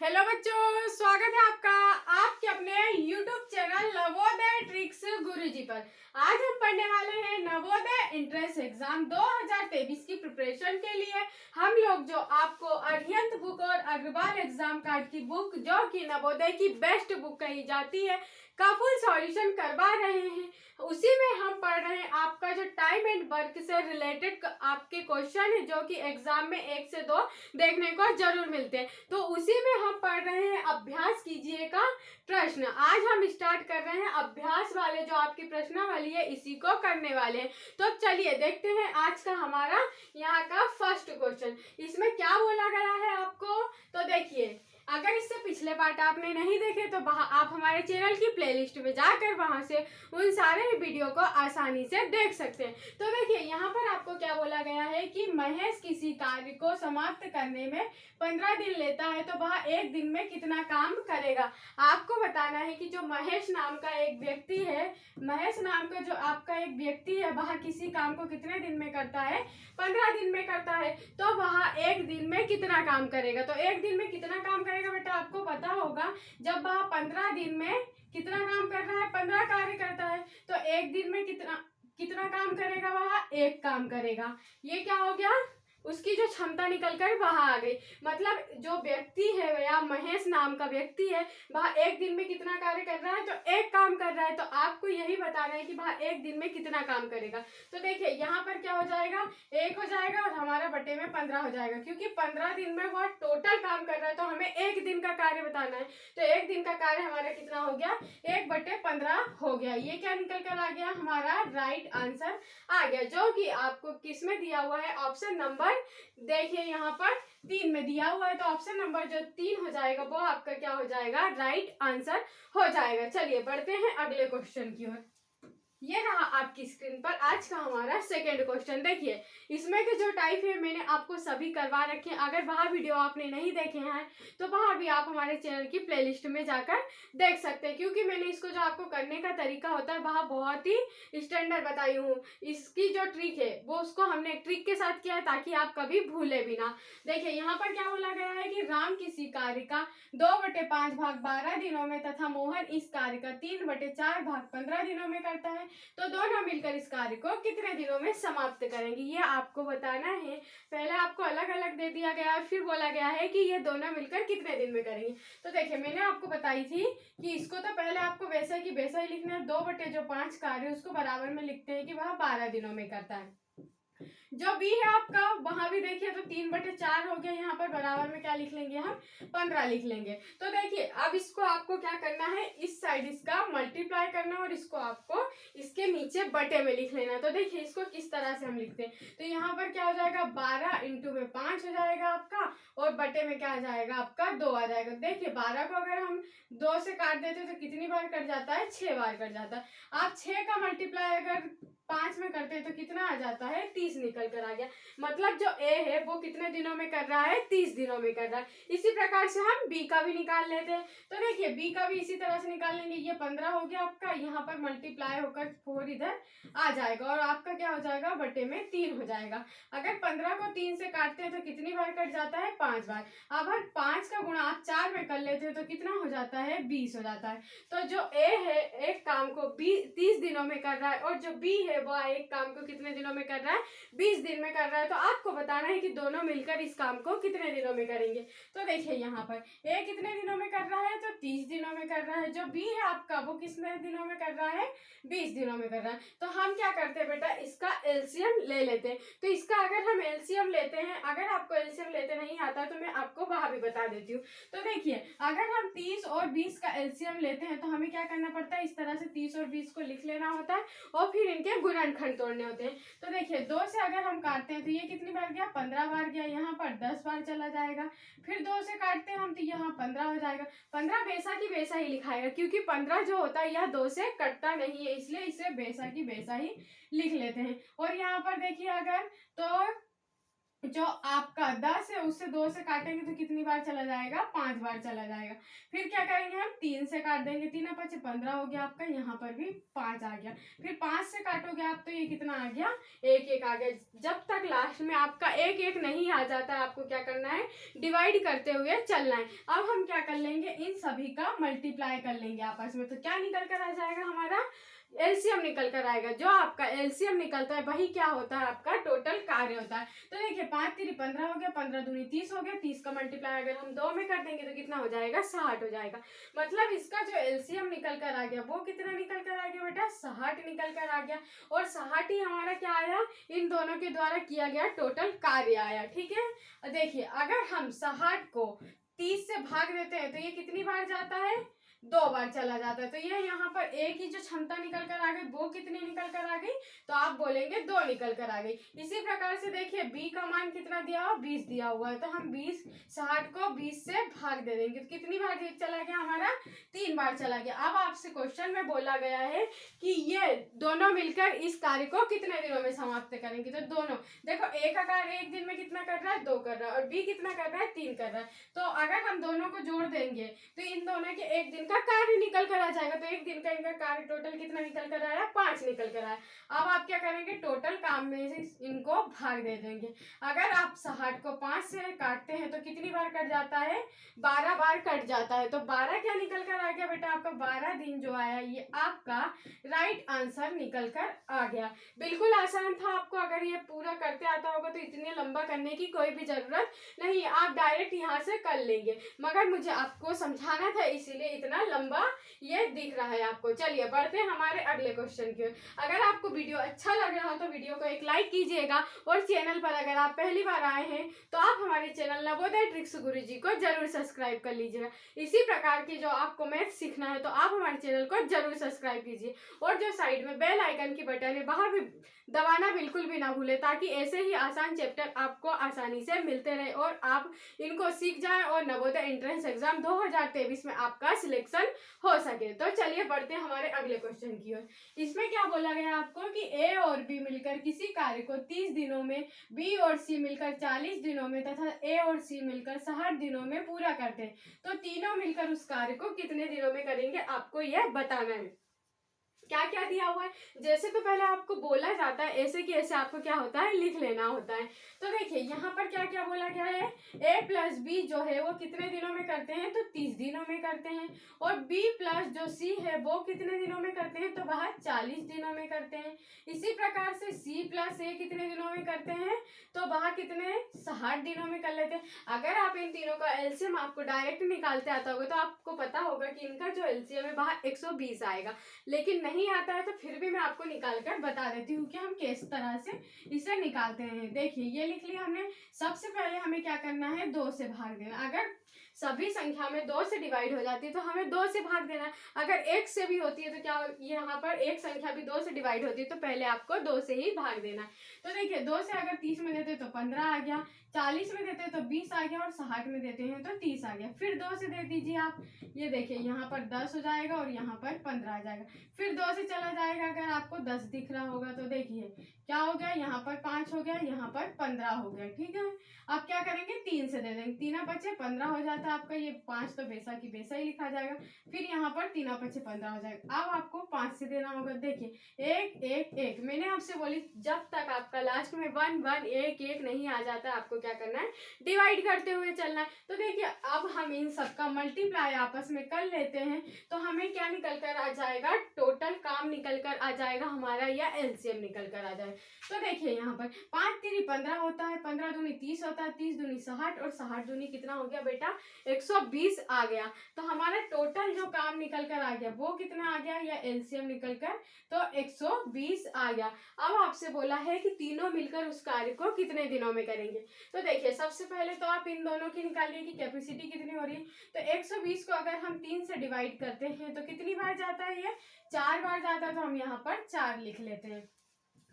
Hello बच्चों, स्वागत है आपका आपके अपने YouTube चैनल नवोदय ट्रिक्स गुरुजी पर। आज हम पढ़ने वाले हैं नवोदय एंट्रेंस एग्जाम 2023 की प्रिपरेशन के लिए। हम लोग जो आपको अरिहंत बुक और अग्रवाल एग्जाम कार्ड की बुक, जो कि नवोदय की बेस्ट बुक कही जाती है, का फुल सॉल्यूशन करवा रहे हैं। उसी में हम पढ़ रहे हैं आपका जो टाइम एंड वर्क से रिलेटेड आपके क्वेश्चन है, जो कि एग्जाम में 1 से 2 देखने को जरूर मिलते हैं। तो उसी में हम पढ़ रहे हैं अभ्यास कीजिए का प्रश्न। आज हम स्टार्ट कर रहे हैं अभ्यास वाले जो आपकी प्रश्नावली है, इसी को करने वाले हैं। तो चलिए देखते हैं आज का हमारा यहाँ का फर्स्ट क्वेश्चन। इसमें क्या बोला गया है आपको, तो देखिए, अगर इससे पिछले पार्ट आपने नहीं देखे तो आप हमारे चैनल की प्लेलिस्ट में जाकर वहां से उन सारे वीडियो को आसानी से देख सकते हैं। तो देखिए, यहाँ पर आपको क्या बोला गया है कि महेश किसी कार्य को समाप्त करने में 15 दिन लेता है, तो वह एक दिन में कितना काम करेगा। आपको बताना है कि जो महेश नाम का एक व्यक्ति है, महेश नाम का जो आपका एक व्यक्ति है, वह किसी काम को कितने दिन में करता है, 15 दिन में करता है। तो वह एक दिन में कितना काम करेगा, तो एक दिन में कितना काम करेगा बेटा आपको पता होगा। जब वह 15 दिन में कितना काम कर रहा है, 15 कार्य करता है, तो एक दिन में कितना कितना काम करेगा, वह एक काम करेगा। ये क्या हो गया, उसकी जो क्षमता निकल कर वहां आ गई। मतलब जो व्यक्ति है या महेश नाम का व्यक्ति है, वह एक दिन में कितना कार्य कर रहा है, तो एक काम कर रहा है। तो आपको यही बताना है कि वह एक दिन में कितना काम करेगा। तो देखिए, यहाँ पर क्या हो जाएगा, 1 हो जाएगा और हमारा बटे में 15 हो जाएगा, क्योंकि 15 दिन में वह टोटल काम कर रहा है। तो हमें एक दिन का कार्य बताना है, तो एक दिन का कार्य हमारा कितना हो गया, 1/15 हो गया। ये क्या निकल कर आ गया, हमारा राइट आंसर आ गया, जो कि आपको किस में दिया हुआ है, ऑप्शन नंबर देखिए यहाँ पर 3 में दिया हुआ है। तो ऑप्शन नंबर जो 3 हो जाएगा, वो आपका क्या हो जाएगा, राइट आंसर हो जाएगा। चलिए बढ़ते हैं अगले क्वेश्चन की ओर। ये रहा आपकी स्क्रीन पर आज का हमारा सेकेंड क्वेश्चन। देखिए, इसमें के जो टाइप है मैंने आपको सभी करवा रखे हैं। अगर वह वीडियो आपने नहीं देखे हैं तो वह भी आप हमारे चैनल की प्लेलिस्ट में जाकर देख सकते हैं, क्योंकि मैंने इसको जो आपको करने का तरीका होता है वह बहुत ही स्टैंडर्ड बताई हूँ। इसकी जो ट्रिक है वो उसको हमने ट्रिक के साथ किया है, ताकि आप कभी भूले भी ना। देखिए, यहाँ पर क्या बोला गया है कि राम किसी कार्य का 2/5 भाग 12 दिनों में तथा मोहन इस कार्य का 3/4 भाग 15 दिनों में करता है, तो दोनों मिलकर इस कार्य को कितने दिनों में समाप्त करेंगे, ये आपको बताना है। पहले आपको अलग अलग दे दिया गया है, फिर बोला गया है कि ये दोनों मिलकर कितने दिन में करेंगे। तो देखिए, मैंने आपको बताई थी कि इसको तो पहले आपको वैसा की वैसा ही लिखना है। 2/5 कार्य उसको बराबर में लिखते हैं कि वह 12 दिनों में करता है। जो बी है आपका, वहां भी देखिए तो 3/4 हो गया, यहाँ पर बराबर में क्या लिख लेंगे, हम 15 लिख लेंगे। तो देखिए, अब इसको आपको क्या करना है, इस साइड इसका मल्टीप्लाई करना और इसको आपको इसके नीचे बटे में लिख लेना। तो देखिए, इसको किस तरह से हम लिखते हैं, तो यहाँ पर क्या हो जाएगा, 12 इंटू में 5 हो जाएगा आपका, और बटे में क्या आ जाएगा आपका, 2 आ जाएगा। देखिए, 12 को अगर हम 2 से काट देते तो कितनी बार कट जाता है, 6 बार कट जाता है। आप 6 का मल्टीप्लाई अगर 5 में करते हैं तो कितना आ जाता है, 30 निकल कर आ गया। मतलब जो ए है वो कितने दिनों में कर रहा है, 30 दिनों में कर रहा है। इसी प्रकार से हम बी का भी निकाल लेते हैं। तो देखिए, बी का भी इसी तरह से निकाल लेंगे। ये 15 हो गया आपका, यहाँ पर मल्टीप्लाई होकर 4 इधर आ जाएगा, और आपका क्या हो जाएगा, बटे में 3 हो जाएगा। अगर 15 को 3 से काटते हैं तो कितनी बार कट जाता है, 5 बार। अब 5 का गुणा आप 4 में कर लेते हैं तो कितना हो जाता है, 20 हो जाता है। तो जो ए है एक काम को 30 दिनों में कर रहा है, और जो बी है वो एक काम को कितने दिनों में कर रहा है, 20 दिन में कर रहा है। तो आपको बताना है कि दोनों मिलकर इस काम को कितने दिनों में करेंगे। तो देखिए, यहाँ पर ए कितने दिनों में कर रहा है, तो 30 दिनों में कर रहा है। जो बी है आपका वो कितने दिनों में कर रहा है, 20 दिनों में कर रहा है। तो हम क्या करते हैं बेटा, इसका एलसीएम ले लेते हैं। तो इसका अगर हम एलसीएम लेते हैं, अगर आपको एलसीएम लेते नहीं आता तो मैं आपको वहां भी बता देती हूँ। तो देखिए, अगर हम 30 और 20 का एलसीएम लेते हैं तो हमें क्या करना पड़ता है, इस तरह से 30 और 20 को लिख लेना होता है, और फिर इनके गुणनखंड तोड़ने होते हैं। तो देखिए, 2 से अगर हम काटते हैं तो ये कितनी बार गया, 15 बार गया, यहाँ पर 10 बार चला जाएगा। फिर 2 से काटते हैं हम तो यहाँ 15 हो जाएगा। 15 वैसा की वैसा ही लिखाएगा, क्योंकि 15 जो होता है यह 2 से कटता नहीं है, इसलिए इसे वैसा की वैसा ही लिख लेते हैं। और यहाँ पर देखिए, अगर तो जो आपका 10 है उससे 2 से काटेंगे तो कितनी बार चला जाएगा, 5 बार चला जाएगा। फिर क्या करेंगे हम, 3 से काट देंगे, 3 5 15 हो गया आपका, यहाँ पर भी 5 आ गया। फिर 5 से काटोगे आप तो ये कितना आ गया, 1 1 आ गया। जब तक लास्ट में आपका 1 1 नहीं आ जाता है आपको क्या करना है, डिवाइड करते हुए चलना है। अब हम क्या कर लेंगे, इन सभी का मल्टीप्लाई कर लेंगे आपस में, तो क्या निकल कर आ जाएगा हमारा, एलसीएम निकल कर आएगा। जो आपका एलसीएम निकलता है वही क्या होता है, आपका टोटल कार्य होता है। तो देखिए 5 3 15 हो गया, 15 दूनी 30 हो गया, 30 का मल्टीप्लाई अगर हम 2 में कर देंगे तो कितना हो जाएगा, 60 हो जाएगा। मतलब इसका जो एलसीएम निकल कर आ गया वो कितना निकल कर आ गया बेटा, 60 निकल कर आ गया। और 60 ही हमारा क्या आया, इन दोनों के द्वारा किया गया टोटल कार्य आया। ठीक है, देखिए अगर हम 60 को 30 से भाग देते हैं तो ये कितनी बार जाता है, 2 बार चला जाता है। तो ये यहाँ पर एक ही जो क्षमता निकल कर आ गई वो कितनी निकल कर आ गई, तो आप बोलेंगे 2 निकल कर आ गई। इसी प्रकार से देखिए बी का मान कितना दिया हुआ, 20 दिया हुआ है, तो हम 20 60 को 20 से भाग दे देंगे तो कितनी बार चला गया हमारा, 3 बार चला गया। अब आपसे क्वेश्चन में बोला गया है कि ये दोनों मिलकर इस कार्य को कितने दिनों में समाप्त करेंगे। तो दोनों देखो, ए का कार्य एक दिन में कितना कर रहा है, 2 कर रहा है, और बी कितना कर रहा है, 3 कर रहा है। तो अगर हम दोनों को जोड़ देंगे तो इन दोनों के एक दिन का कार्य निकल कर आ जाएगा। तो एक दिन का इनका कार्य टोटल कितना निकल कर आया, 5 निकल कर आया। अब आप क्या करेंगे, टोटल काम में से इनको भाग दे देंगे। अगर आप 60 को 5 से काटते हैं तो कितनी बार कट जाता है, 12 बार कट जाता है। तो 12 क्या निकल कर आ गया बेटा, आपका 12 दिन जो आया ये आपका राइट आंसर निकल कर आ गया। बिल्कुल आसान था। आपको अगर ये पूरा करते आता होगा तो इतने लंबा करने की कोई भी जरूरत नहीं, आप डायरेक्ट यहाँ से कर लेंगे, मगर मुझे आपको समझाना था इसीलिए इतना लंबा ये दिख रहा है आपको। चलिए बढ़ते हैं हमारे अगले क्वेश्चन की ओर। अगर आपको वीडियो अच्छा लग रहा हो तो वीडियो को एक लाइक कीजिएगा, और चैनल पर अगर आप पहली बार आए हैं तो आप हमारे चैनल नवोदय ट्रिक्स गुरुजी को जरूर सब्सक्राइब कर लीजिएगा। इसी प्रकार की जो आपको मैथ सीखना है तो आप हमारे चैनल को जरूर सब्सक्राइब कीजिए, और जो साइड में बेल आइकन की बटन है वहां भी दबाना बिल्कुल भी ना भूले, ताकि ऐसे ही आसान चैप्टर आपको आसानी से मिलते रहे और आप इनको सीख जाएं और नवोदय एंट्रेंस एग्जाम 2023 में आपका सिलेक्शन हो सके। तो चलिए बढ़ते हैं हमारे अगले क्वेश्चन की ओर। इसमें क्या बोला गया आपको कि ए और बी मिलकर किसी कार्य को 30 दिनों में, बी और सी मिलकर 40 दिनों में तथा ए और सी मिलकर 60 दिनों में पूरा करते हैं, तो तीनों मिलकर उस कार्य को कितने दिनों में करेंगे, आपको यह बताना है। क्या क्या दिया हुआ है, जैसे तो पहले आपको बोला जाता है ऐसे कि ऐसे आपको क्या होता है, लिख लेना होता है। तो देखिए यहाँ पर क्या क्या बोला गया है, ए प्लस बी जो है वो कितने दिनों में करते हैं, तो 30 दिनों में करते हैं। और बी प्लस जो सी है वो कितने दिनों में करते हैं, तो वह 40 दिनों में करते हैं। इसी प्रकार से सी प्लस ए कितने दिनों में करते हैं, तो वह कितने, 60 दिनों में कर लेते हैं। अगर आप इन तीनों का एलसीएम आपको डायरेक्ट निकालते आता होगा तो आपको पता होगा कि इनका जो एलसीएम है वह 120 आएगा, लेकिन नहीं आता है तो फिर भी मैं आपको निकाल कर बता देती हूँ कि हम किस तरह से इसे निकालते हैं। देखिए ये लिख लिया हमने। सबसे पहले हमें क्या करना है, 2 से भाग देना। अगर सभी संख्या में 2 से डिवाइड हो जाती है तो हमें 2 से भाग देना है। अगर 1 से भी होती है तो क्या, यहाँ पर एक संख्या भी 2 से डिवाइड होती है तो पहले आपको 2 से ही भाग देना है। तो देखिए 2 से अगर 30 में देते तो 15 आ गया, 40 में देते तो 20 आ गया, और 60 में देते हैं तो 30 आ गया। फिर 2 से दे दीजिए आप, ये देखिए यहाँ पर 10 हो जाएगा और यहाँ पर 15 आ जाएगा। फिर 2 से चला जाएगा, अगर आपको 10 दिख रहा होगा तो देखिए क्या हो गया, यहाँ पर 5 हो गया, यहाँ पर 15 हो गया। ठीक है, अब क्या करेंगे, 3 से दे देंगे, 3 5 15 हो जाता है आपका। ये 5 तो बेसा की बेसा ही लिखा जाएगा। फिर यहाँ पर 3 5 15 हो जाएगा। अब आपको 5 से देना होगा। देखिए 1 1 1, मैंने आपसे बोली जब तक आपका लास्ट में 1 1 1 1 नहीं आ जाता आपको क्या करना है, डिवाइड करते हुए चलना है। तो देखिए अब हम इन सबका मल्टीप्लाई आपस में कर लेते हैं तो हमें क्या निकल कर आ जाएगा, टोटल काम निकल कर आ जाएगा हमारा, या एलसीएम निकल कर आ जाएगा। तो देखिए यहाँ पर 5 3 15 होता है, 15 दूनी 30 होता है, 30 दूनी 60, और 60 दूनी कितना हो गया बेटा, 120 आ गया। तो हमारा टोटल जो काम निकल कर आ गया वो कितना आ गया, या एलसीएम निकल कर तो 120 आ गया। अब आपसे बोला है कि तीनों मिलकर उस कार्य को कितने दिनों में करेंगे। तो देखिए सबसे पहले तो आप इन दोनों की निकालिए कि कैपेसिटी कितनी हो रही है। तो 120 को अगर हम 3 से डिवाइड करते हैं तो कितनी बार जाता है, ये 4 बार जाता है। तो हम यहाँ पर 4 लिख लेते हैं।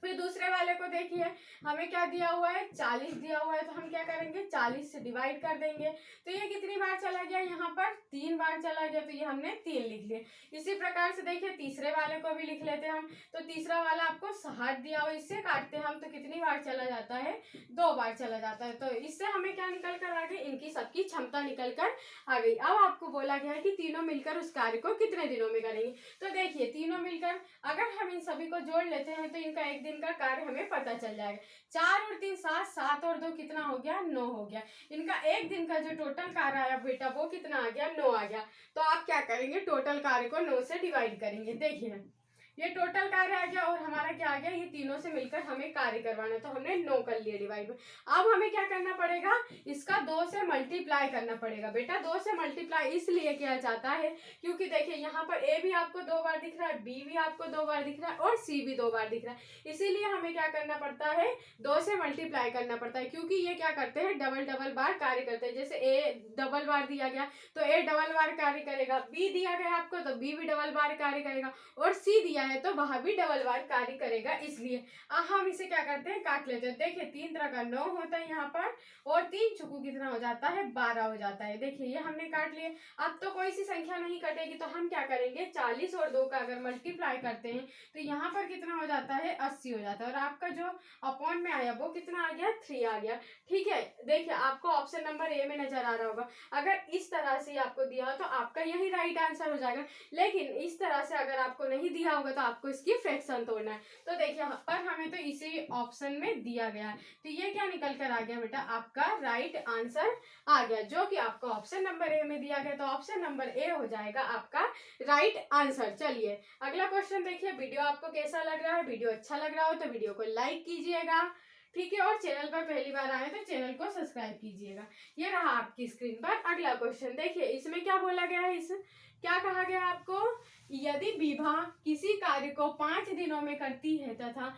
फिर दूसरे वाले को देखिए, हमें क्या दिया हुआ है, 40 दिया हुआ है, तो हम क्या करेंगे, 40 से डिवाइड कर देंगे। तो ये कितनी बार चला गया, यहाँ पर 3 बार चला गया, तो ये हमने 3 लिख लिए। इसी प्रकार से देखिए तीसरे वाले को भी लिख लेते हैं हम। तो तीसरा वाला आपको 60 दिया हुआ, इससे काटते हैं हम, तो कितनी बार चला जाता है, 2 बार चला जाता है। तो इससे हमें क्या निकल कर आ गई, इनकी सबकी क्षमता निकल कर आ गई। अब आपको बोला गया है कि तीनों मिलकर उस कार्य को कितने दिनों में करेंगे। तो देखिए तीनों मिलकर अगर हम इन सभी को जोड़ लेते हैं तो इनका एक दिन का कार्य हमें पता चल जाएगा। 4 और 3 7, 7 और 2 कितना हो गया, 9 हो गया। इनका एक दिन का जो टोटल कार्य आया बेटा वो कितना आ गया, 9 आ गया। तो आप क्या करेंगे, टोटल कार्य को 9 से डिवाइड करेंगे। देखिए ये टोटल कार्य आ गया और हमारा क्या आ गया, ये तीनों से मिलकर हमें कार्य करवाना है, तो हमने 9 कर लिया डिवाइड में। अब हमें क्या करना पड़ेगा, इसका 2 से मल्टीप्लाई करना पड़ेगा। बेटा 2 से मल्टीप्लाई इसलिए किया जाता है क्योंकि देखिए यहाँ पर ए भी आपको 2 बार दिख रहा है, बी भी आपको 2 बार दिख रहा है और सी भी 2 बार दिख रहा है। इसीलिए हमें क्या करना पड़ता है, 2 से मल्टीप्लाई करना पड़ता है, क्योंकि ये क्या करते हैं, डबल डबल बार कार्य करते हैं। जैसे ए डबल बार दिया गया तो ए डबल बार कार्य करेगा, बी दिया गया आपको तो बी भी डबल बार कार्य करेगा, और सी दिया है तो वह भी डबल बार कार्य करेगा। इसलिए हम इसे क्या करते हैं, काट लेते हैं। देखिए 3 तरह का 9 होता है यहाँ पर, और 3 चुकू कितना हो जाता है, 12 हो जाता है। देखिए ये हमने काट लिए। अब तो कोई सी संख्या नहीं कटेगी, तो हम क्या करेंगे, 40 और 2 का अगर मल्टीप्लाई करते हैं तो यहाँ पर कितना हो जाता है, 80 हो जाता है। और आपका जो अपॉन में आया वो कितना आ गया, 3 आ गया। ठीक है, देखिए आपको ऑप्शन नंबर ए में नजर आ रहा होगा। अगर इस तरह से आपको दिया हो तो आपका यही राइट आंसर हो जाएगा, लेकिन इस तरह से अगर आपको नहीं दिया होगा तो आपको इसकी फ्रैक्शन तोड़ना है। तो देखिए पर हमें तो इसी ऑप्शन में दिया गया है, तो ये क्या निकल कर आ गया बेटा, आपका राइट आंसर आ गया, जो कि आपको ऑप्शन नंबर ए में दिया गया। तो ऑप्शन नंबर ए हो जाएगा आपका राइट आंसर। चलिए अगला क्वेश्चन देखिए। वीडियो आपको कैसा लग रहा है, वीडियो अच्छा लग रहा हो तो वीडियो को लाइक कीजिएगा, ठीक है, और चैनल पर पहली बार आए तो चैनल को सब्सक्राइब कीजिएगा। ये रहा आपकी स्क्रीन पर अगला क्वेश्चन। देखिए इसमें क्या बोला गया है, इस क्या कहा गया आपको, यदि विभा किसी कार्य को 5 दिनों में करती है तथा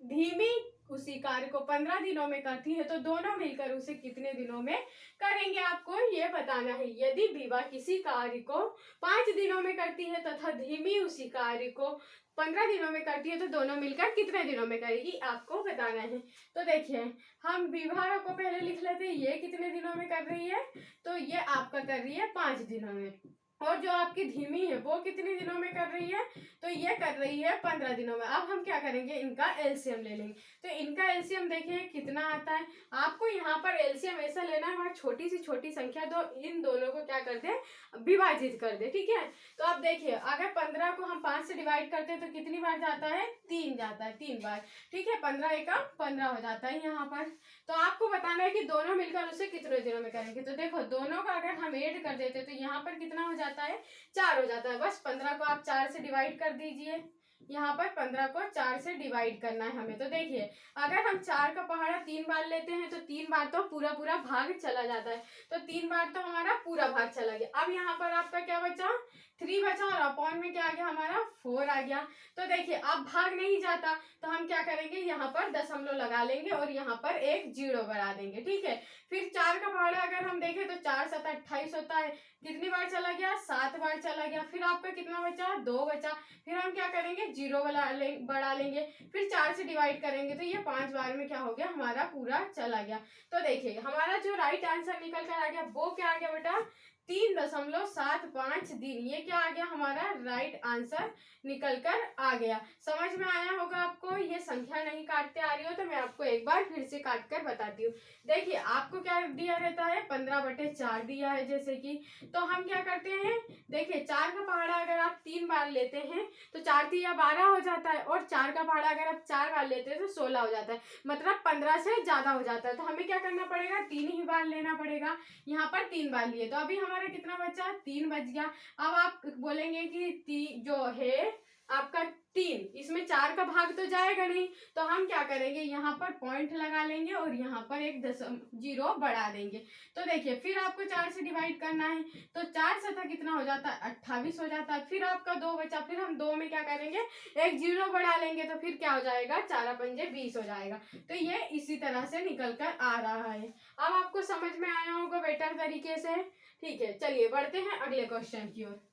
धीमी उसी कार्य को 15 दिनों में करती है, तो दोनों मिलकर उसे कितने दिनों में करेंगे, आपको ये बताना है। यदि विभा किसी कार्य को 5 दिनों में करती है तथा धीमी उसी कार्य को 15 दिनों में करती है, तो दोनों मिलकर कितने दिनों में करेगी, आपको बताना है। तो देखिए हम विभा को पहले लिख लेते हैं, ये कितने दिनों में कर रही है, तो ये आपका कर रही है 5 दिनों में। और जो आपकी धीमी है वो कितने दिनों में कर रही है, तो ये कर रही है 15 दिनों में। अब हम क्या करेंगे, इनका एलसीएम ले लेंगे। तो इनका एलसीएम देखिए कितना आता है, आपको यहाँ पर एलसीएम ऐसा लेना है वहाँ छोटी सी छोटी संख्या दो, इन दोनों को क्या कर दे, विभाजित कर दे। ठीक है, तो अब देखिए अगर 15 को हम 5 से डिवाइड करते हैं तो कितनी बार जाता है, 3 जाता है, 3 बार। ठीक है, 15 एकम 15 हो जाता है यहाँ पर। तो आपको बताना है कि दोनों मिलकर उसे कितने दिनों में करेंगे। तो देखो दोनों का अगर हम ऐड कर देते तो यहाँ पर कितना हो जाता है, 4 हो जाता है। बस 15 को आप 4 से डिवाइड कर दीजिए, यहाँ पर 15 को 4 से डिवाइड करना है हमें। तो देखिए अगर हम 4 का पहाड़ा 3 बार लेते हैं तो 3 बार तो पूरा पूरा भाग चला जाता है, तो 3 बार तो हमारा पूरा भाग चला गया। अब यहाँ पर आपका क्या बचा, 3 बचा, और अपॉन में क्या आ गया हमारा, 4 आ गया। तो देखिए अब भाग नहीं जाता तो हम क्या करेंगे, यहाँ पर दशमलव लगा लेंगे और यहाँ पर एक 0 बढ़ा देंगे। ठीक है, फिर 4 का पहाड़ा अगर हम देखें तो 4 7 28 होता है, कितनी बार चला गया, 7 बार चला गया। फिर आपका कितना बचा, 2 बचा। फिर हम क्या करेंगे, 0 बढ़ा लेंगे, फिर 4 से डिवाइड करेंगे तो ये 5 बार में क्या हो गया, हमारा पूरा चला गया। तो देखिए हमारा जो राइट आंसर निकल कर आ गया वो क्या आ गया बेटा, 3.75 दिन। ये क्या आ गया, हमारा राइट आंसर निकल कर आ गया। समझ में आया होगा आपको। ये संख्या नहीं काटते आ रही हो तो मैं आपको एक बार फिर से काट कर बताती हूँ। देखिए आपको क्या दिया रहता है, 15/4 दिया है जैसे कि, तो हम क्या करते हैं, देखिए 4 का पहाड़ा अगर आप 3 बार लेते हैं तो 4 3 12 हो जाता है, और 4 का पहाड़ा अगर आप 4 बार लेते हैं तो 16 हो जाता है, मतलब 15 से ज्यादा हो जाता है। तो हमें क्या करना पड़ेगा, 3 ही बार लेना पड़ेगा। यहाँ पर 3 बार लिए तो अभी हमारा कितना बचा, 3 बच गया। अब आप बोलेंगे कि जो है आपका 3, इसमें 4 का भाग तो जाएगा नहीं, तो हम क्या करेंगे, यहाँ पर पॉइंट लगा लेंगे और यहाँ पर एक 0 बढ़ा देंगे। तो देखिए फिर आपको 4 से डिवाइड करना है, तो 4 सतह कितना हो जाता है, 28 हो जाता है। फिर आपका 2 बचा, फिर हम 2 में क्या करेंगे, एक 0 बढ़ा लेंगे, तो फिर क्या हो जाएगा, 4 पंजे 20 हो जाएगा। तो ये इसी तरह से निकल कर आ रहा है। अब आपको समझ में आया होगा बेटर तरीके से। ठीक है, चलिए बढ़ते हैं अगले क्वेश्चन की ओर।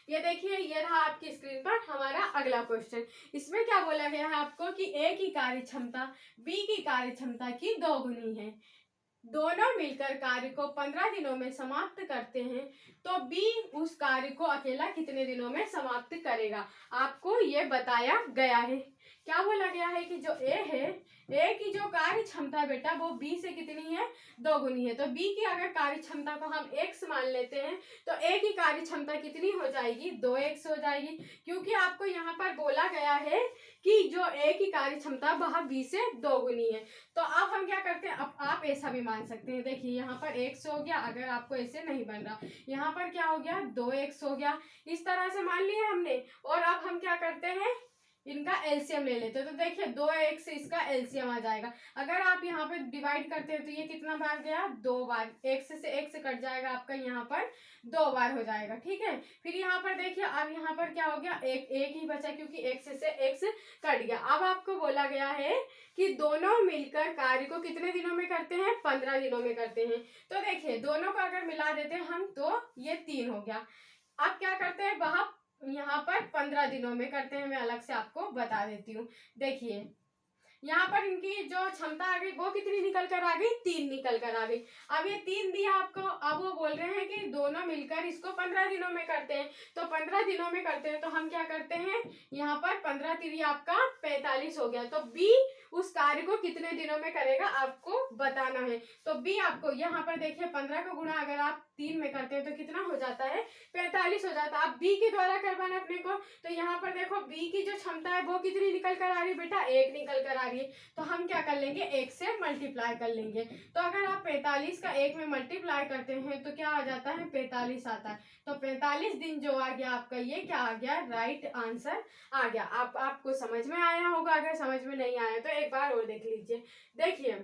ये देखिए, ये रहा आपकी स्क्रीन पर हमारा अगला क्वेश्चन। इसमें क्या बोला गया है आपको कि ए की कार्य क्षमता बी की कार्य क्षमता की दोगुनी है, दोनों मिलकर कार्य को 15 दिनों में समाप्त करते हैं, तो बी उस कार्य को अकेला कितने दिनों में समाप्त करेगा, आपको ये बताया गया है। क्या बोला गया है कि जो ए है, ए की जो कार्य क्षमता है बेटा वो बी से कितनी है, दोगुनी है। तो बी की अगर कार्य क्षमता को हम x मान लेते हैं तो ए की कार्य क्षमता कितनी हो जाएगी, 2x हो जाएगी, क्योंकि आपको यहाँ पर बोला गया है कि जो ए की कार्य क्षमता वह बी से दोगुनी है। तो अब हम क्या करते हैं, अब आप ऐसा भी मान सकते हैं, देखिए यहाँ पर x हो गया, अगर आपको ऐसे नहीं बन रहा, यहाँ पर क्या हो गया, 2x हो गया, इस तरह से मान लिया हमने। और अब हम क्या करते हैं, इनका एलसीएम ले लेते हैं। तो देखिए 2x से इसका एलसीएम आ जाएगा। अगर आप यहाँ पे डिवाइड करते हैं तो ये कितना बार गया, 2 बार, x से x कट जाएगा आपका, यहाँ पर 2 बार हो जाएगा, ठीक है। फिर यहाँ पर देखिए अब यहाँ पर क्या हो गया, एक ही बचा, क्योंकि x से x कट गया। अब आपको बोला गया है कि दोनों मिलकर कार्य को कितने दिनों में करते हैं, 15 दिनों में करते हैं। तो देखिए दोनों को अगर मिला देते हैं हम तो ये 3 हो गया। अब क्या करते हैं, वहां यहाँ पर 15 दिनों में करते हैं, मैं अलग से आपको बता देती हूँ। देखिए यहाँ पर इनकी जो क्षमता आ गई वो कितनी निकल कर आ गई, 3 निकल कर आ गई। अब ये 3 दिया आपको, अब वो बोल रहे हैं कि दोनों मिलकर इसको 15 दिनों में करते हैं। तो 15 दिनों में करते हैं तो हम क्या करते हैं, यहाँ पर 15 3 आपका 45 हो गया। तो बी उस कार्य को कितने दिनों में करेगा आपको बताना है। तो बी आपको यहाँ पर देखिए 15 का गुणा अगर आप 3 में करते हैं तो कितना हो जाता है, 45 हो जाता है। अब बी के द्वारा करवाना अपने को, तो यहाँ पर देखो बी की जो क्षमता है वो कितनी निकल कर आ रही है बेटा, 1 निकल कर आ रही है। तो हम क्या कर लेंगे, 1 से मल्टीप्लाई कर लेंगे। तो अगर आप 45 का 1 में मल्टीप्लाई करते हैं तो क्या आ जाता है, 45 आता है। तो 45 दिन जो आ गया आपका, ये क्या आ गया, राइट आंसर आ गया। आपको समझ में आया होगा, अगर समझ में नहीं आया तो एक बार और देख लीजिए। देखिए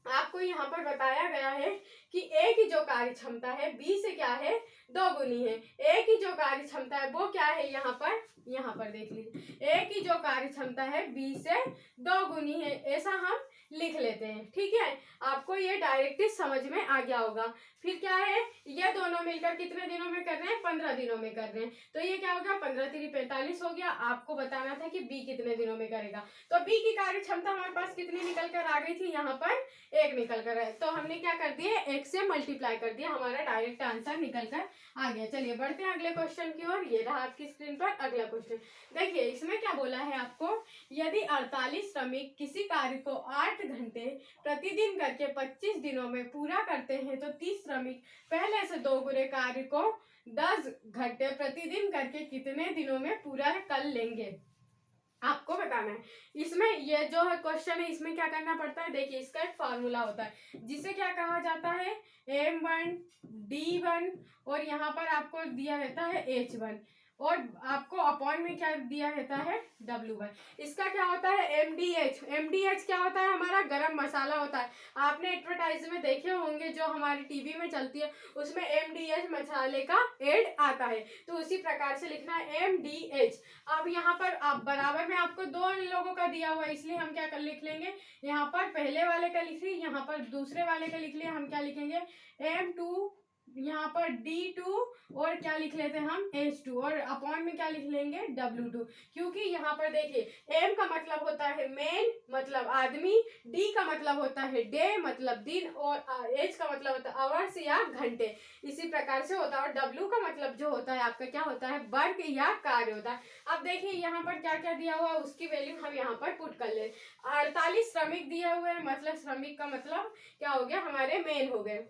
आपको यहाँ पर बताया गया है कि ए की जो कार्य क्षमता है बी से क्या है, दोगुनी है। ए की जो कार्य क्षमता है वो क्या है, यहाँ पर देख लीजिए, ए की जो कार्य क्षमता है बी से दोगुनी है, ऐसा हम लिख लेते हैं, ठीक है। आपको ये डायरेक्ट समझ में आ गया होगा। फिर क्या है, ये दोनों मिलकर कितने दिनों में कर रहे हैं, 15 दिनों में कर रहे हैं। तो ये क्या होगा, 15 3 45 हो गया। आपको बताना था कि बी कितने दिनों में करेगा। तो बी की कार्य क्षमता हमारे पास कितनी निकल कर आ गई थी, यहाँ पर 1 निकल कर है। तो हमने क्या कर दिया, 1 से मल्टीप्लाई कर दिया, हमारा डायरेक्ट आंसर निकल कर आ गया। चलिए बढ़ते हैं अगले क्वेश्चन की ओर। ये रहा आपकी स्क्रीन पर अगला क्वेश्चन। देखिए इसमें क्या बोला है आपको, यदि 48 श्रमिक किसी कार्य को 8 घंटे प्रतिदिन करके 25 दिनों में पूरा करते हैं तो 30 श्रमिक पहले से 2 गुने कार्य को 10 घंटे प्रतिदिन करके कितने दिनों में पूरा कर लेंगे, आपको बताना है। इसमें ये जो है क्वेश्चन है, इसमें क्या करना पड़ता है, देखिए इसका एक फार्मूला होता है जिसे क्या कहा जाता है, M1 D1, और यहाँ पर आपको दिया रहता है H1, और आपको अपॉन में क्या दिया रहता है, W1। इसका क्या होता है, MDH। MDH क्या होता है, हमारा गरम मसाला होता है। आपने एडवर्टाइज में देखे होंगे जो हमारी टीवी में चलती है, उसमें MDH मसाले का एड आता है। तो उसी प्रकार से लिखना है MDH। अब यहाँ पर आप बराबर में आपको 2 लोगों का दिया हुआ है, इसलिए हम क्या कर लिख लेंगे, यहाँ पर पहले वाले का लिख लिया, यहाँ पर दूसरे वाले का लिख लिया। हम क्या लिखेंगे, M2, यहाँ पर D2, और क्या लिख लेते हैं हम, H2, और अपॉन में क्या लिख लेंगे, W2। क्योंकि यहाँ पर देखिए M का मतलब होता है मेन, मतलब आदमी, D का मतलब होता है डे, मतलब दिन, और H का मतलब होता है आवर्स या घंटे, इसी प्रकार से होता है। और W का मतलब जो होता है आपका क्या होता है, वर्क या कार्य होता है। अब देखिए यहाँ पर क्या क्या दिया हुआ है, उसकी वैल्यू हम यहाँ पर पुट कर ले। 48 श्रमिक दिए हुए हैं, मतलब श्रमिक का मतलब क्या हो गया, हमारे मेन हो गए।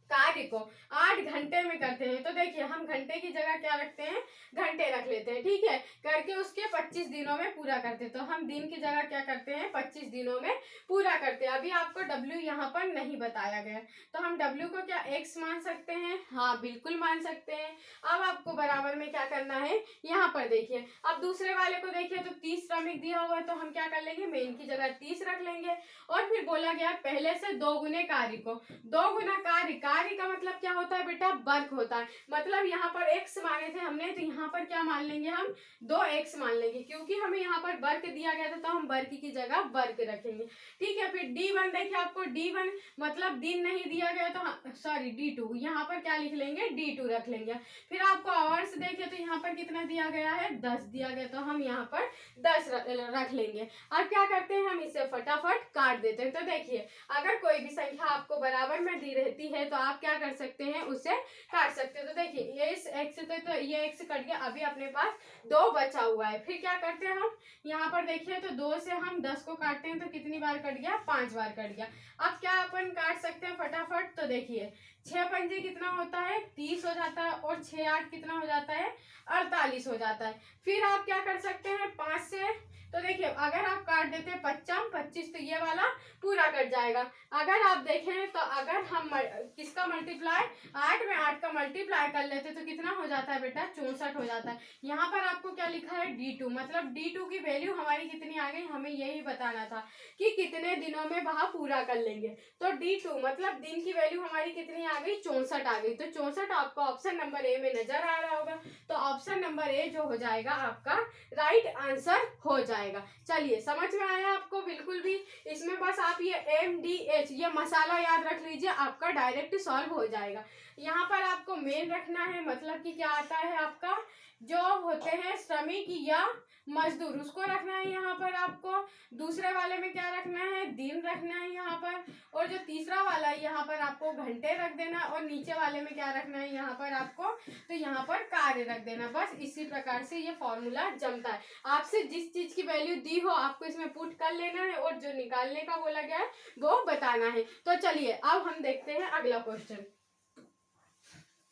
कार्य को 8 घंटे में करते हैं, तो देखिए हम घंटे की जगह क्या रखते हैं, घंटे रख लेते हैं, ठीक है। करके उसके 25 दिनों में पूरा करते हैं, तो हम दिन की जगह क्या करते हैं, 25 दिनों में पूरा करते हैं। अभी आपको W यहाँ पर नहीं बताया गया, तो हम W को क्या X मान सकते हैं, हाँ बिल्कुल मान सकते हैं। अब आपको बराबर में क्या करना है, यहाँ पर देखिए, अब दूसरे वाले को देखिए तो 30 श्रमिक दिया हुआ है, तो हम क्या कर लेंगे, मेन की जगह 30 रख लेंगे। और फिर बोला गया पहले से 2 गुने कार्य को, 2 गुना कार्य कार्य का मतलब क्या होता है बेटा, वर्क होता है। मतलब यहाँ पर x माने थे हमने, तो यहाँ पर क्या मान लेंगे हम, 2x मान लेंगे, क्योंकि हमें यहाँ पर वर्क दिया गया था तो हम वर्क की जगह वर्क रखेंगे। ठीक है, फिर D1 देखिए, आपको D1 मतलब दिन नहीं दिया गया तो सॉरी D2, यहाँ पर क्या लिख लेंगे, D2 रख लेंगे। फिर आपको आवर्स देखिए तो यहाँ पर कितना दिया गया है, 10 दिया गया, तो हम यहाँ पर 10 रख लेंगे। अब क्या करते हैं, हम इसे फटाफट काट देते हैं। तो देखिए, अगर कोई भी संख्या आपको बराबर में दी रहती है तो आप क्या कर सकते हैं, उसे काट सकते हैं। तो देखिए, ये इस x तो ये x कट गया, अभी अपने पास 2 बचा हुआ है। फिर क्या करते हैं हम, यहाँ पर देखिए तो 2 से हम 10 को काटते हैं तो कितनी बार कट गया, 5 बार कट गया। अब क्या अपन काट सकते हैं फटाफट, तो देखिए 6 पंजे कितना होता है, 30 हो जाता है, और 6 8 कितना हो जाता है, 48 हो जाता है। फिर आप क्या कर सकते हैं, 5 से, तो देखिए अगर आप काट देते हैं 55 25, तो ये वाला पूरा कट जाएगा। अगर आप देखें तो अगर हम किसका मल्टीप्लाई, 8 में 8 का मल्टीप्लाई कर लेते तो कितना हो जाता है बेटा, 64 हो जाता है। यहाँ पर आपको क्या लिखा है, D2, मतलब D2 की वैल्यू हमारी कितनी आ गई, हमें यही बताना था कि कितने दिनों में वह पूरा कर लेंगे। तो D2 मतलब दिन की वैल्यू हमारी कितनी आ गई, 64 आ गई। तो 64 आपको ऑप्शन नंबर ए में नजर आ रहा होगा, तो ऑप्शन नंबर ए जो हो जाएगा आपका राइट आंसर हो जाएगा। चलिए, समझ में आया आपको बिल्कुल भी, इसमें बस आप ये MDH ये मसाला याद रख लीजिए, आपका डायरेक्ट सॉल्व हो जाएगा। यहाँ पर आपको मेन रखना है, मतलब कि क्या आता है आपका, जो होते हैं श्रमिक या मजदूर, उसको रखना है यहाँ पर आपको। दूसरे वाले में क्या रखना है, दिन रखना है यहाँ पर, और जो तीसरा वाला है यहाँ पर आपको घंटे रख देना, और नीचे वाले में क्या रखना है यहाँ पर आपको, तो यहाँ पर कार्य रख देना। बस इसी प्रकार से ये फॉर्मूला जमता है। आपसे जिस चीज की वैल्यू दी हो आपको इसमें पुट कर लेना है, और जो निकालने का बोला गया है वो बताना है। तो चलिए अब हम देखते हैं अगला क्वेश्चन।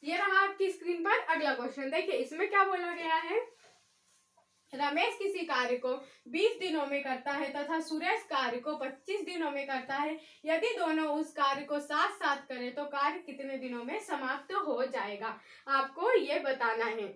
ये रहा आपकी स्क्रीन पर अगला क्वेश्चन। देखिए, इसमें क्या बोला गया है, रमेश किसी कार्य को 20 दिनों में करता है तथा सुरेश कार्य को 25 दिनों में करता है। यदि दोनों उस कार्य को साथ साथ करें तो कार्य कितने दिनों में समाप्त हो जाएगा, आपको ये बताना है।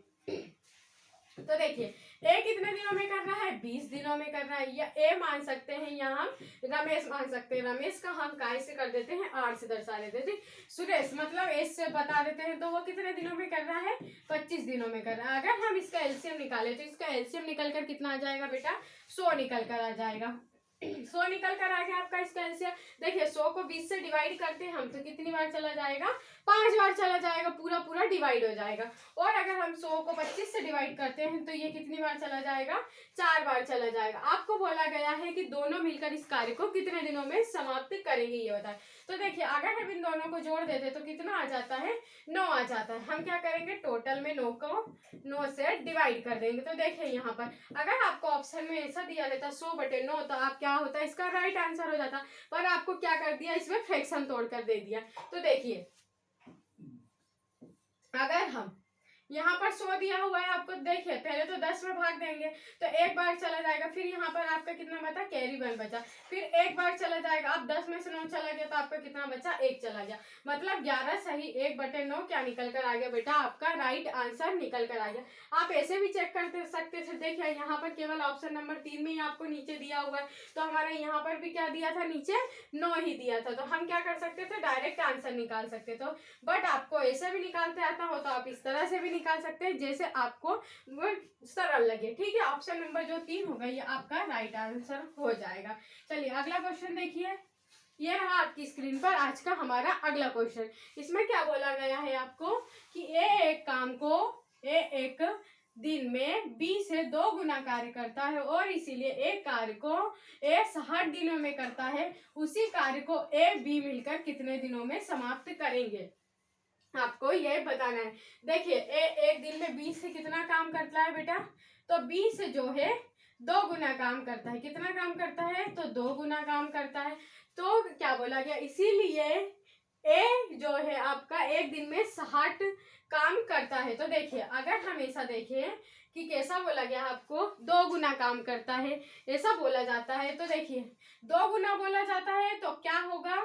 तो देखिए, ए कितने दिनों में करना है, 20 दिनों में करना है, या ए मान सकते हैं या हम रमेश मान सकते हैं। रमेश का हम काय से कर देते हैं, आर से दर्शा देते थे। सुरेश मतलब एस से बता देते हैं, तो वो कितने दिनों में कर रहा है, 25 दिनों में कर रहा है। अगर हम इसका एलसीएम निकाले तो इसका एलसीएम निकल कर कितना आ जाएगा बेटा, 100 निकल कर आ जाएगा। 100 निकल कर आ गया आपका इसका एलसीएम। देखिए, 100 को 20 से डिवाइड करते हैं हम तो कितनी बार चला जाएगा, 5 बार चला जाएगा, पूरा पूरा डिवाइड हो जाएगा। और अगर हम 100 को 25 से डिवाइड करते हैं तो ये कितनी बार चला जाएगा, 4 बार चला जाएगा। आपको बोला गया है कि दोनों मिलकर इस कार्य को कितने दिनों में समाप्त करेंगे, ये बताएं। तो देखिए, अगर हम इन दोनों को जोड़ देते तो कितना आ जाता है, 9 आ जाता है। हम क्या करेंगे, टोटल में 9 को 9 से डिवाइड कर देंगे। तो देखिए, यहाँ पर अगर आपको ऑप्शन में ऐसा दिया रहता 100/9, तो आप क्या होता है, इसका राइट आंसर हो जाता, पर आपको क्या कर दिया, इसमें फ्रैक्शन तोड़ कर दे दिया। तो देखिए, अगर हम यहाँ पर 100 दिया हुआ है आपको, देखिए पहले तो 10 में भाग देंगे तो 1 बार चला जाएगा, फिर यहाँ पर आपका कितना बचा, कैरी 1 बचा, फिर 1 बार चला जाएगा। अब 10 में से 9 चला गया तो आपका कितना बचा, 1 चला गया। मतलब 11 सही 1/9 क्या निकल कर आ गया बेटा, आपका राइट आंसर निकल कर आ गया। आप ऐसे भी चेक कर सकते थे। देखिए, यहाँ पर केवल ऑप्शन नंबर 3 में ही आपको नीचे दिया हुआ है, तो हमारा यहाँ पर भी क्या दिया था, नीचे 9 ही दिया था। तो हम क्या कर सकते थे, डायरेक्ट आंसर निकाल सकते थे। बट आपको ऐसे भी निकालते आता हो तो आप इस तरह से भी निकाल सकते हैं, जैसे आपको वो सरल लगे। ठीक है, ऑप्शन नंबर जो 3 होगा ये आपका राइट आंसर हो जाएगा। चलिए अगला क्वेश्चन देखिए, ये रहा आपकी स्क्रीन पर आज का हमारा अगला क्वेश्चन। इसमें क्या बोला गया है आपको कि एक काम को एक दिन में B से 2 गुना कार्य करता है, और इसीलिए एक कार्य को A 60 दिनों में करता है। उसी कार्य को A B मिलकर कितने दिनों में समाप्त करेंगे, आपको यह बताना है। देखिए, एक दिन में 20 से कितना काम करता है बेटा, तो 20 से जो है 2 गुना काम करता है। कितना काम करता है, तो 2 गुना काम करता है। तो क्या बोला गया, इसीलिए ए जो है आपका एक दिन में 60 काम करता है। तो देखिए, अगर हम ऐसा देखें कि कैसा बोला गया आपको, 2 गुना काम करता है ऐसा बोला जाता है। तो देखिए, 2 गुना बोला जाता है तो क्या होगा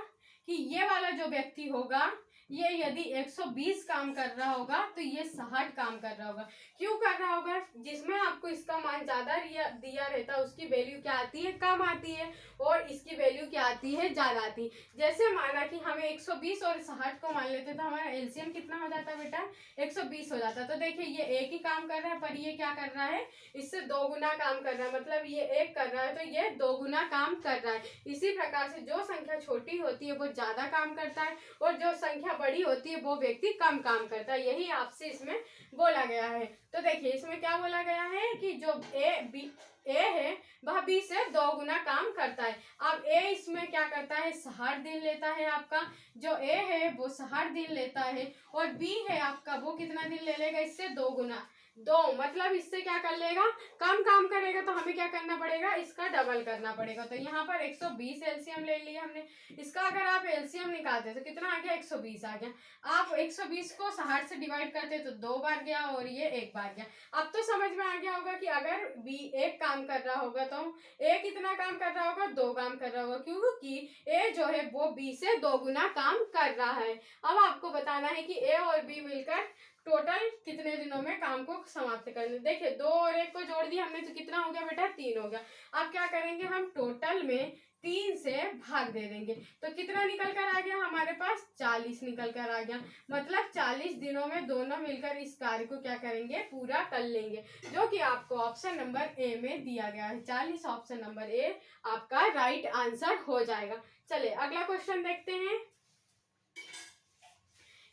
कि ये वाला जो व्यक्ति होगा ये यदि 120 काम कर रहा होगा तो ये 60 काम कर रहा होगा। क्यों कर रहा होगा? जिसमें आपको इसका मान ज्यादा दिया रहता है उसकी वैल्यू क्या आती है? कम आती है, और इसकी वैल्यू क्या आती है? ज्यादा आती है। जैसे माना कि हमें 120 और 60 को मान लेते तो हमारा एलसीएम कितना हो जाता बेटा? 120 हो जाता। तो देखिए ये एक ही काम कर रहा है, पर ये क्या कर रहा है? इससे 2 गुना काम कर रहा है। मतलब ये 1 कर रहा है तो ये 2 गुना काम कर रहा है। इसी प्रकार से जो संख्या छोटी होती है वो ज्यादा काम करता है, और जो संख्या बड़ी होती है वो व्यक्ति कम काम करता है। यही आपसे इसमें बोला गया है। तो देखिए इसमें क्या बोला गया है कि जो ए है वह बी से 2 गुना काम करता है। अब ए इसमें क्या करता है? 60 दिन लेता है आपका। जो ए है वो 60 दिन लेता है, और बी है आपका वो कितना दिन ले लेगा? इससे 2 गुना। 2 मतलब इससे क्या कर लेगा? कम काम करेगा। तो हमें क्या करना पड़ेगा? इसका डबल करना पड़ेगा। तो यहाँ पर 120 एलसीएम ले लिया हमने। इसका अगर आप एलसीएम निकालते तो कितना आ गया? 120 आ गया। आप 120 को 60 से डिवाइड करते तो 2 बार गया, और ये 1 बार गया। अब तो समझ में आ गया होगा कि अगर बी 1 काम कर रहा होगा तो ए कितना काम कर रहा होगा? 2 काम कर रहा होगा, क्योंकि ए जो है वो बी से 2 गुना काम कर रहा है। अब आपको बताना है कि ए और बी मिलकर टोटल कितने दिनों में काम को समाप्त करने। देखिए 2 और 1 को जोड़ दिया हमने तो कितना हो गया बेटा? 3 हो गया। अब क्या करेंगे? हम टोटल में 3 से भाग दे देंगे। तो कितना निकल कर आ गया हमारे पास? 40 निकल कर आ गया। मतलब 40 दिनों में दोनों मिलकर इस कार्य को क्या करेंगे? पूरा कर लेंगे, जो कि आपको ऑप्शन नंबर ए में दिया गया है। 40 ऑप्शन नंबर ए आपका राइट आंसर हो जाएगा। चलिए अगला क्वेश्चन देखते हैं।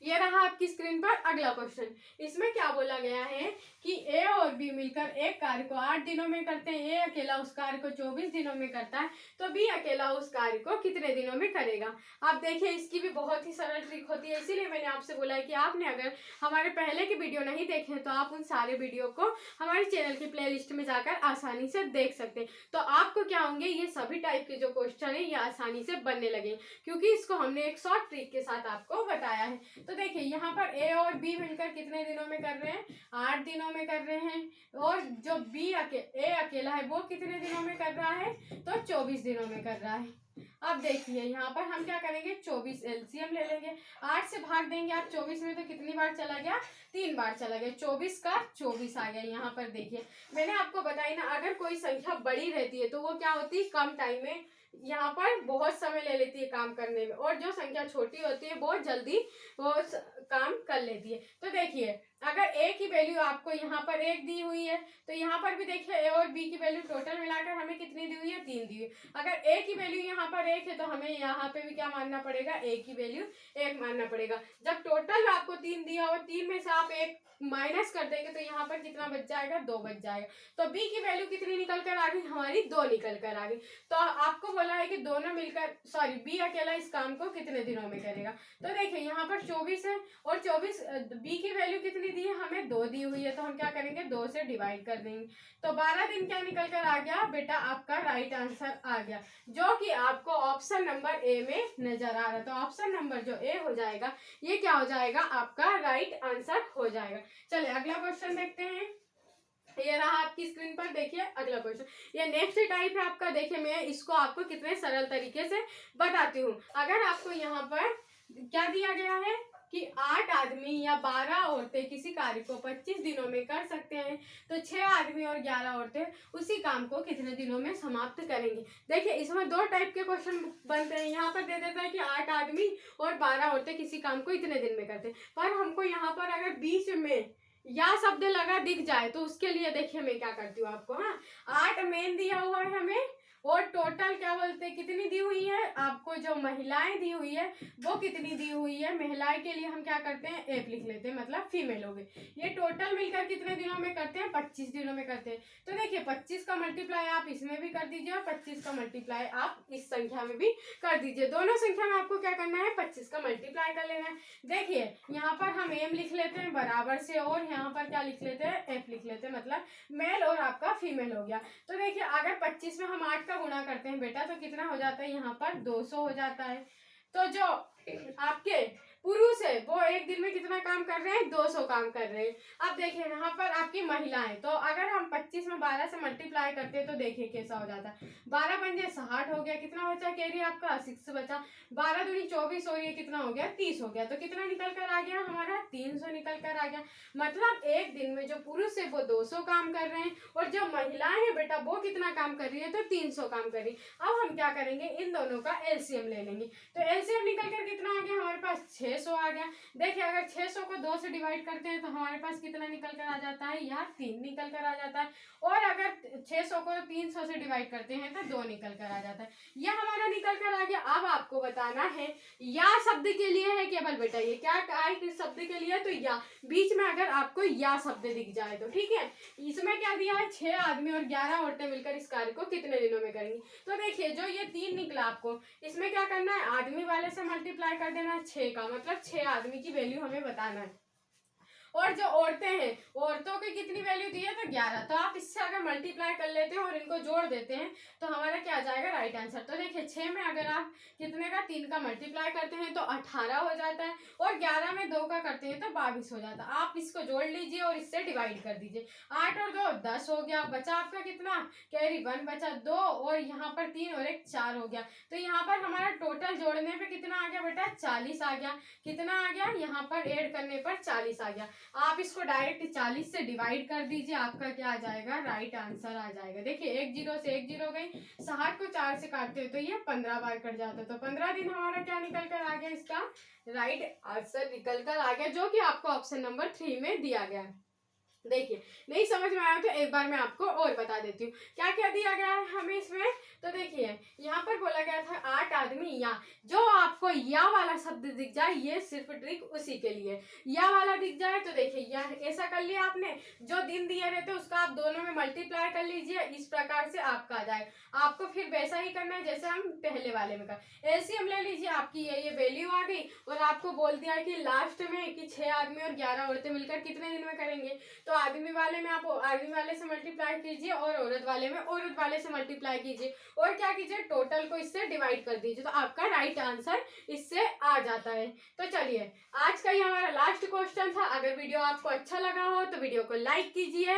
ये रहा आपकी स्क्रीन पर अगला क्वेश्चन। इसमें क्या बोला गया है कि ए और बी मिलकर एक कार्य को 8 दिनों में करते हैं। ए अकेला उस कार्य को 24 दिनों में करता है, तो बी अकेला उस कार्य को कितने दिनों में करेगा? आप देखिए इसकी भी बहुत ही सरल ट्रिक होती है, इसीलिए मैंने आपसे बोला है कि आपने अगर हमारे पहले के वीडियो नहीं देखे तो आप उन सारे वीडियो को हमारे चैनल की प्लेलिस्ट में जाकर आसानी से देख सकते हैं। तो आपको क्या होंगे? ये सभी टाइप के जो क्वेश्चन है ये आसानी से बनने लगे, क्योंकि इसको हमने एक शॉर्ट ट्रिक के साथ आपको बताया है। तो देखिए यहाँ पर ए और बी मिलकर कितने दिनों में कर रहे हैं? 8 दिनों में कर रहे हैं। और जो ए अकेला है वो कितने दिनों में कर रहा है? तो 24 दिनों में कर रहा है। अब देखिए यहाँ पर हम क्या करेंगे? 24 एलसीएम ले लेंगे। 8 से भाग देंगे आप 24 में तो कितनी बार चला गया? 3 बार चला गया। 24 का 24 आ गया। यहाँ पर देखिए मैंने आपको बताई ना, अगर कोई संख्या बड़ी रहती है तो वो क्या होती है? कम टाइम में यहाँ पर बहुत समय ले लेती है काम करने में, और जो संख्या छोटी होती है बहुत जल्दी वो काम कर लेती है। तो देखिए अगर ए की वैल्यू आपको यहाँ पर 1 दी हुई है, तो यहाँ पर भी देखिए ए और बी की वैल्यू टोटल मिलाकर हमें कितनी दी हुई है? 3 दी हुई है। अगर ए की वैल्यू यहाँ पर 1 है तो हमें यहाँ पे भी क्या मानना पड़ेगा? ए की वैल्यू 1 मानना पड़ेगा। जब टोटल आपको 3 दिया और 3 में से आप 1 माइनस कर देंगे तो यहाँ पर कितना बच जाएगा? 2 बच जाएगा। तो बी की वैल्यू कितनी निकल कर आ गई? हमारी 2 निकल कर आ गई। तो आपको बोला है कि दोनों मिलकर बी अकेला इस काम को कितने दिनों में करेगा। तो देखिए यहाँ पर 24 है, और 24 बी की वैल्यू कितनी दी है? हमें 2 दी हुई है। तो हम क्या करेंगे? 2 से डिवाइड कर देंगे। तो 12 दिन क्या निकल कर आ गया बेटा? आपका राइट आंसर आ गया, जो कि आपको ऑप्शन नंबर ए में नजर आ रहा है। तो ऑप्शन नंबर जो ए हो जाएगा ये क्या हो जाएगा? आपका राइट आंसर हो जाएगा। चलिए अगला क्वेश्चन देखते हैं। ये रहा आपकी स्क्रीन पर। देखिए अगला क्वेश्चन, ये नेक्स्ट टाइप है आपका। देखिए मैं इसको आपको कितने सरल तरीके से बताती हूँ। अगर आपको यहाँ पर क्या दिया गया है कि 8 आदमी या 12 औरतें किसी कार्य को 25 दिनों में कर सकते हैं, तो 6 आदमी और 11 औरतें उसी काम को कितने दिनों में समाप्त करेंगे। देखिए इसमें 2 टाइप के क्वेश्चन बनते हैं। यहाँ पर दे देता है कि 8 आदमी और 12 औरतें किसी काम को इतने दिन में करते हैं, पर हमको यहाँ पर अगर बीच में या शब्द लगा दिख जाए तो उसके लिए देखिए मैं क्या करती हूँ आपको। हाँ 8 मेन दिया हुआ है हमें, और टोटल क्या बोलते हैं कितनी दी हुई है आपको? जो महिलाएं दी हुई है वो कितनी दी हुई है? महिलाएं के लिए हम क्या करते हैं? एफ लिख लेते हैं, मतलब फीमेल हो गए। ये टोटल मिलकर कितने दिनों में करते हैं? 25 दिनों में करते हैं। तो देखिए 25 का मल्टीप्लाई आप इसमें भी कर दीजिए, और 25 का मल्टीप्लाई आप इस संख्या में भी कर दीजिए। दोनों संख्या में आपको क्या करना है? 25 का मल्टीप्लाई कर लेना है। देखिए यहाँ पर हम एम लिख लेते हैं बराबर से, और यहाँ पर क्या लिख लेते हैं? एफ लिख लेते हैं, मतलब मेल और आपका फीमेल हो गया। तो देखिए अगर 25 में हम 8 का गुणा करते हैं बेटा तो कितना हो जाता है? यहाँ पर 200 हो जाता है। तो जो आपके पुरुष है वो एक दिन में कितना काम कर रहे हैं, 200 काम कर रहे हैं। अब देखिए यहाँ पर आपकी महिलाएं, तो अगर हम 25 में 12 से मल्टीप्लाई करते हैं तो देखिए कैसा हो जाता है। 12 पंजे 60 हो गया, कितना बचा कैरी आपका 6 बचा, 12 दूनी 24 हो गया, कितना हो गया 30 हो गया। तो कितना निकल कर आ गया हमारा 300 निकल कर आ गया। मतलब एक दिन में जो पुरुष है वो 200 काम कर रहे हैं और जो महिलाएं है बेटा वो कितना काम कर रही है, तो 300 काम कर रही है। अब हम क्या करेंगे, इन दोनों का एलसीएम ले लेंगे। तो एलसीएम निकल कर कितना आ गया हमारे पास 600 आ गया। देखिए अगर 600 को 2 से डिवाइड करते हैं तो हमारे पास कितना निकल कर आ जाता है, यहाँ 3 निकल कर आ जाता है। और अगर 600 को 300 से डिवाइड करते हैं तो 2 निकल कर आ जाता है। यह हमारा निकल कर आ गया। अब आपको बताना है या शब्द के लिए है केवल बेटा, ये क्या है किस शब्द के लिए, तो या बीच में अगर आपको या शब्द दिख जाए तो ठीक है। इसमें क्या दिया है, 6 आदमी और 11 औरतें मिलकर इस कार्य को कितने दिनों में करेंगी। तो देखिए जो ये 3 निकला आपको, इसमें क्या करना है, आदमी वाले से मल्टीप्लाई कर देना है 6 का, मतलब 6 आदमी की वैल्यू हमें बताना है। और जो औरतें हैं, औरतों की कितनी वैल्यू दी है, तो 11। तो आप इससे अगर मल्टीप्लाई कर लेते हैं और इनको जोड़ देते हैं तो हमारा क्या आ जाएगा राइट आंसर। तो देखिए 6 में अगर आप कितने का 3 का मल्टीप्लाई करते हैं तो 18 हो जाता है, और 11 में 2 का करते हैं तो 22 हो जाता है। आप इसको जोड़ लीजिए और इससे डिवाइड कर दीजिए। 8 और 2 10 हो गया, बचा आपका कितना, कैरी 1 बचा 2, और यहाँ पर 3 और 1 4 हो गया। तो यहाँ पर हमारा टोटल जोड़ने पे कितना आ गया बेटा, 40 आ गया। कितना आ गया, यहाँ पर ऐड करने पर 40 आ गया। आप इसको डायरेक्ट 40 से डिवाइड कर दीजिए, आपका क्या आ जाएगा, राइट आंसर आ जाएगा। देखिए एक जीरो से एक जीरो गई, 60 को 4 से काटते हो तो ये 15 बार कट जाता है। तो 15 दिन हमारा क्या निकल कर आ गया, इसका राइट आंसर निकल कर आ गया, जो कि आपको ऑप्शन नंबर 3 में दिया गया है। देखिए नहीं समझ में आया तो एक बार मैं आपको और बता देती हूँ क्या क्या दिया गया है हमें इसमें। तो देखिए यहाँ पर बोला गया था 8 आदमी या, जो आपको या वाला शब्द दिख जाए ये सिर्फ ट्रिक उसी के लिए, या वाला दिख जाए तो देखिए या ऐसा कर लिया आपने, जो दिन दिए रहते उसका आप दोनों में मल्टीप्लाई कर लीजिए, इस प्रकार से आपका आ जाए। आपको फिर वैसा ही करना है जैसे हम पहले वाले में कर। एलसीएम ले लीजिए, आपकी ये वैल्यू आ गई, और आपको बोल दिया कि लास्ट में कि 6 आदमी और 11 औरतें मिलकर कितने दिन में करेंगे। तो आदमी वाले में आप आदमी वाले से मल्टीप्लाई कीजिए और औरत वाले में औरत वाले से मल्टीप्लाई कीजिए, और क्या कीजिए टोटल को इससे डिवाइड कर दीजिए, तो आपका राइट आंसर इससे आ जाता है। तो चलिए आज का ये हमारा लास्ट क्वेश्चन था। अगर वीडियो आपको अच्छा लगा हो तो वीडियो को लाइक कीजिए।